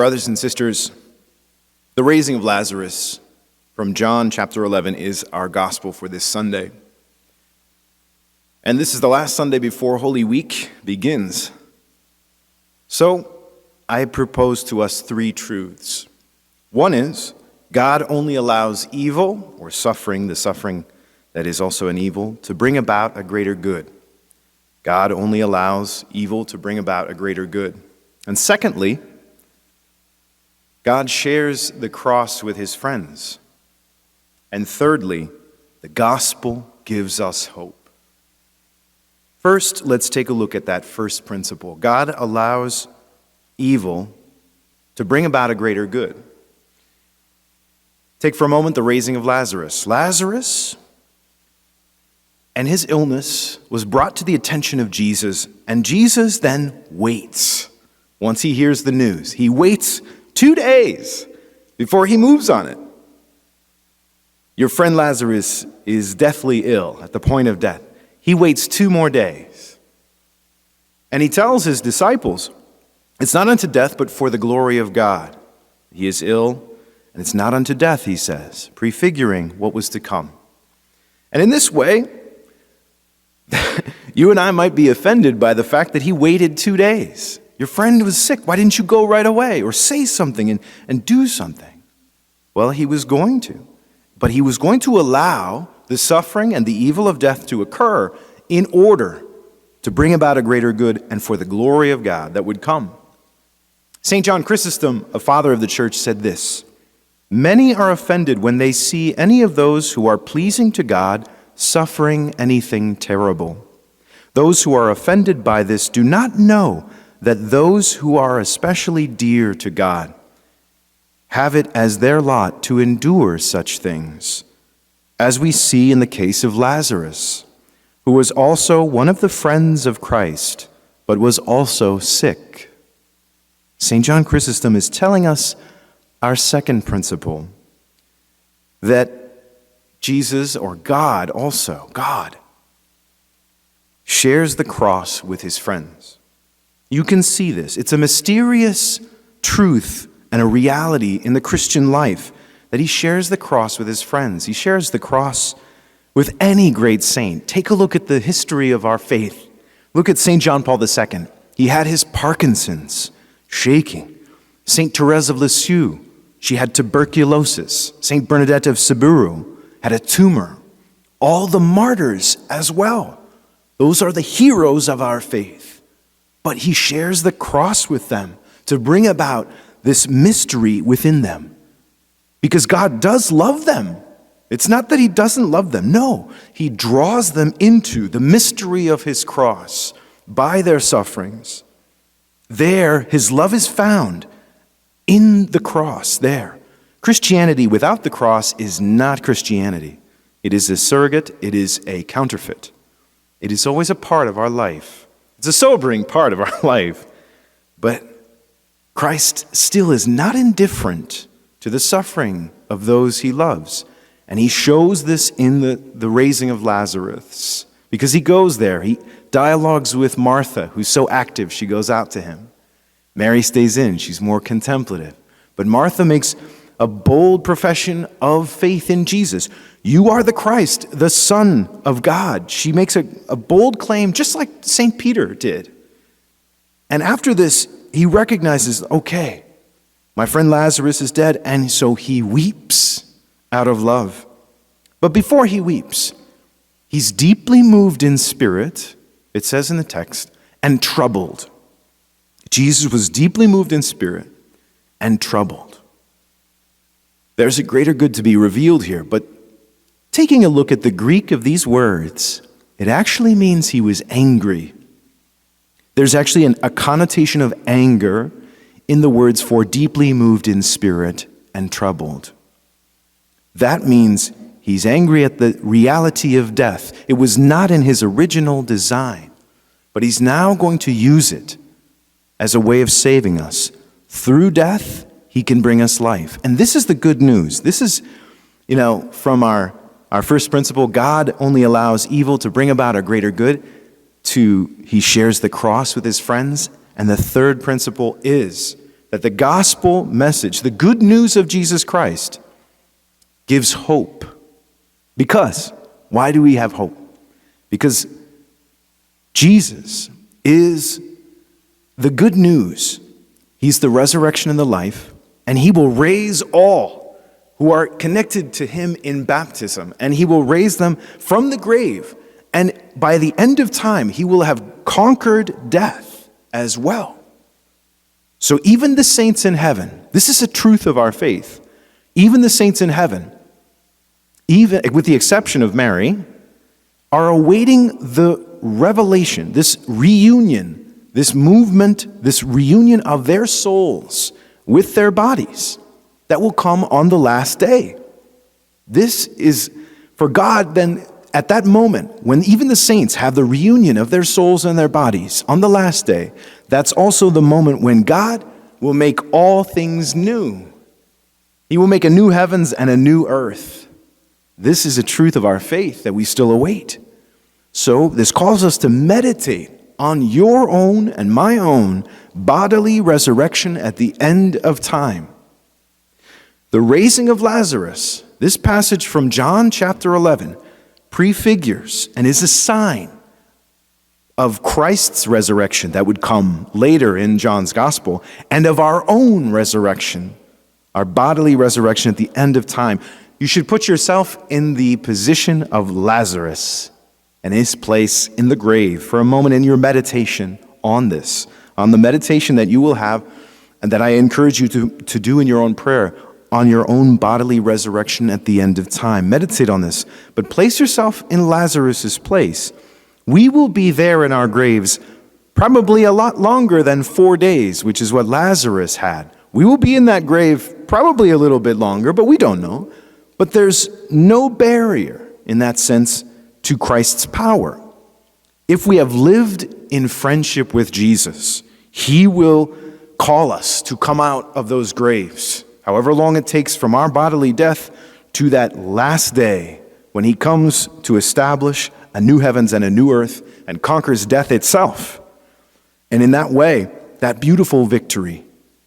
Brothers and sisters, the raising of Lazarus from John chapter 11 is our gospel for this Sunday. And this is the last Sunday before Holy Week begins. So I propose to us three truths. One is, God only allows evil or suffering, the suffering that is also an evil, to bring about a greater good. God only allows evil to bring about a greater good. And secondly, God shares the cross with his friends. And thirdly, the gospel gives us hope. First, let's take a look at that first principle. God allows evil to bring about a greater good. Take for a moment the raising of Lazarus. Lazarus and his illness was brought to the attention of Jesus, and Jesus then waits. Once he hears the news, he waits 2 days before he moves on it. Your friend Lazarus is deathly ill at the point of death. He waits 2 more days. And he tells his disciples, it's not unto death, but for the glory of God. He is ill, and it's not unto death, he says, prefiguring what was to come. And in this way, you and I might be offended by the fact that he waited 2 days. Your friend was sick. Why didn't you go right away or say something and do something? Well, he was going to. But he was going to allow the suffering and the evil of death to occur in order to bring about a greater good and for the glory of God that would come. St. John Chrysostom, a father of the church, said this: many are offended when they see any of those who are pleasing to God suffering anything terrible. Those who are offended by this do not know that those who are especially dear to God have it as their lot to endure such things, as we see in the case of Lazarus, who was also one of the friends of Christ, but was also sick. St. John Chrysostom is telling us our second principle, that Jesus, or God also, God, shares the cross with his friends. You can see this. It's a mysterious truth and a reality in the Christian life that he shares the cross with his friends. He shares the cross with any great saint. Take a look at the history of our faith. Look at St. John Paul II. He had his Parkinson's, shaking. St. Therese of Lisieux, she had tuberculosis. St. Bernadette of Sibiru had a tumor. All the martyrs as well. Those are the heroes of our faith. But he shares the cross with them to bring about this mystery within them. Because God does love them. It's not that he doesn't love them. No, he draws them into the mystery of his cross by their sufferings. There, his love is found in the cross there. Christianity without the cross is not Christianity. It is a surrogate. It is a counterfeit. It is always a part of our life. It's a sobering part of our life. But Christ still is not indifferent to the suffering of those he loves. And he shows this in the raising of Lazarus. Because he goes there. He dialogues with Martha, who's so active, she goes out to him. Mary stays in. She's more contemplative. But Martha makes a bold profession of faith in Jesus. You are the Christ, the Son of God. She makes a bold claim, just like St. Peter did. And after this, he recognizes, okay, my friend Lazarus is dead, and so he weeps out of love. But before he weeps, he's deeply moved in spirit, it says in the text, and troubled. Jesus was deeply moved in spirit and troubled. There's a greater good to be revealed here, but taking a look at the Greek of these words, it actually means he was angry. There's actually a connotation of anger in the words for deeply moved in spirit and troubled. That means he's angry at the reality of death. It was not in his original design, but he's now going to use it as a way of saving us. Through death, he can bring us life. And this is the good news. This is, from our first principle, God only allows evil to bring about a greater good, to he shares the cross with his friends. And the third principle is that the gospel message, the good news of Jesus Christ, gives hope. Because, why do we have hope? Because Jesus is the good news. He's the resurrection and the life, and he will raise all who are connected to him in baptism, and he will raise them from the grave. And by the end of time, he will have conquered death as well. So even the saints in heaven, this is a truth of our faith, even the saints in heaven, even with the exception of Mary, are awaiting the revelation, this reunion, this movement, this reunion of their souls with their bodies that will come on the last day. This is, for God, then, at that moment, when even the saints have the reunion of their souls and their bodies on the last day, that's also the moment when God will make all things new. He will make a new heavens and a new earth. This is a truth of our faith that we still await. So this calls us to meditate on your own and my own bodily resurrection at the end of time. The raising of Lazarus, this passage from John chapter 11, prefigures and is a sign of Christ's resurrection that would come later in John's gospel, and of our own resurrection, our bodily resurrection at the end of time. You should put yourself in the position of Lazarus and his place in the grave for a moment in your meditation on this, on the meditation that you will have and that I encourage you to do in your own prayer, on your own bodily resurrection at the end of time. Meditate on this, but place yourself in Lazarus' place. We will be there in our graves probably a lot longer than 4 days, which is what Lazarus had. We will be in that grave probably a little bit longer, but we don't know. But there's no barrier in that sense to Christ's power. If we have lived in friendship with Jesus, he will call us to come out of those graves, however long it takes from our bodily death to that last day when he comes to establish a new heavens and a new earth and conquers death itself. And in that way, that beautiful victory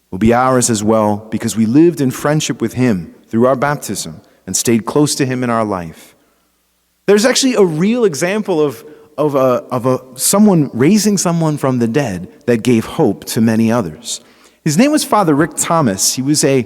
will be ours as well, because we lived in friendship with him through our baptism and stayed close to him in our life. There's actually a real example of someone raising someone from the dead that gave hope to many others. His name was Father Rick Thomas. He was a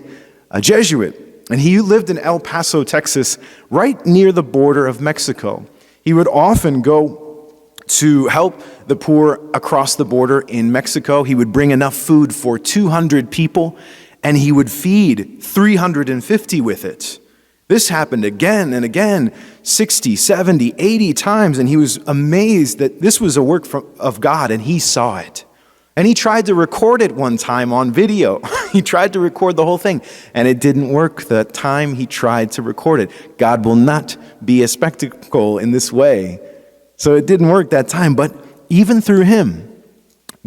Jesuit, and he lived in El Paso, Texas, right near the border of Mexico. He would often go to help the poor across the border in Mexico. He would bring enough food for 200 people, and he would feed 350 with it. This happened again and again, 60, 70, 80 times, and he was amazed that this was a work of God, and he saw it. And he tried to record it one time on video. He tried to record the whole thing, and it didn't work the time he tried to record it. God will not be a spectacle in this way. So it didn't work that time, but even through him,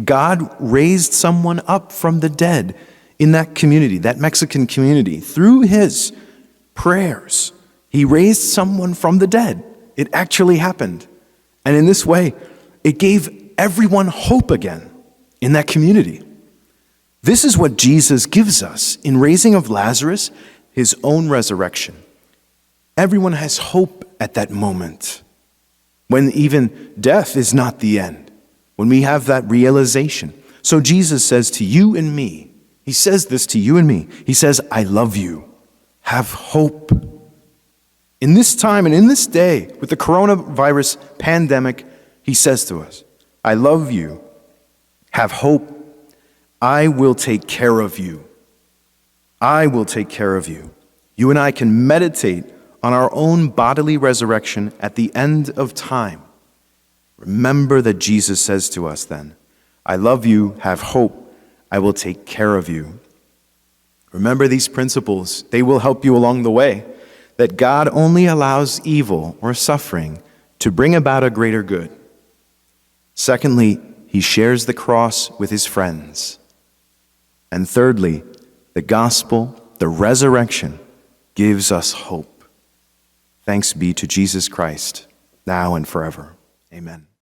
God raised someone up from the dead in that community, that Mexican community. Through his prayers, he raised someone from the dead. It actually happened. And in this way, it gave everyone hope again in that community. This is what Jesus gives us in raising of Lazarus, his own resurrection. Everyone has hope at that moment, when even death is not the end, when we have that realization. So Jesus says to you and me, he says this to you and me, he says, I love you. Have hope. In this time and in this day, with the coronavirus pandemic, he says to us, I love you. Have hope. I will take care of you. I will take care of you. You and I can meditate on our own bodily resurrection at the end of time. Remember that Jesus says to us then, I love you. Have hope. I will take care of you. Remember these principles. They will help you along the way, that God only allows evil or suffering to bring about a greater good. Secondly, he shares the cross with his friends. And thirdly, the gospel, the resurrection, gives us hope. Thanks be to Jesus Christ, now and forever. Amen.